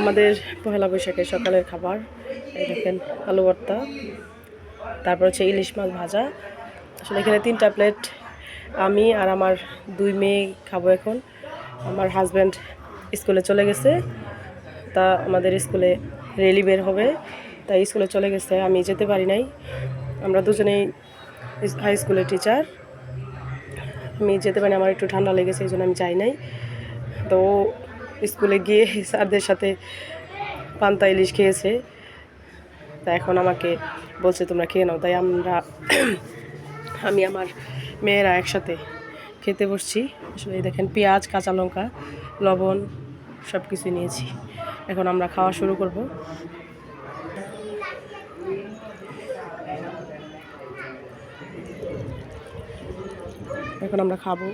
আমাদের পহেলা বৈশাখের সকালের খাবার এই দেখেন আলু ভর্তা, তারপর হচ্ছে ইলিশ মাছ ভাজা। আসলে এখানে 3টা প্লেট আমি আর আমার 2 মেয়ে খাবো। এখন আমার হাজব্যান্ড স্কুলে চলে গেছে, তা আমাদের স্কুলে রেলি বের হবে, তাই স্কুলে চলে গেছে, আমি যেতে পারি নাই। আমরা দুজনেই হাই স্কুলের টিচার, আমি যেতে পারি, আমার একটু ঠান্ডা লেগেছে, এই জন্য আমি যাই নাই। তো স্কুলে গিয়ে স্যারদের সাথে পান্তা ইলিশ খেয়েছে, তা এখন আমাকে বলছে তোমরা খেয়ে নাও, তাই আমি আমার মেয়েরা একসাথে খেতে বসছি। আসলে দেখেন পেঁয়াজ, কাঁচা লঙ্কা, লবণ সব কিছু নিয়েছি। এখন আমরা খাওয়া শুরু করব। এখন আমরা খাবো।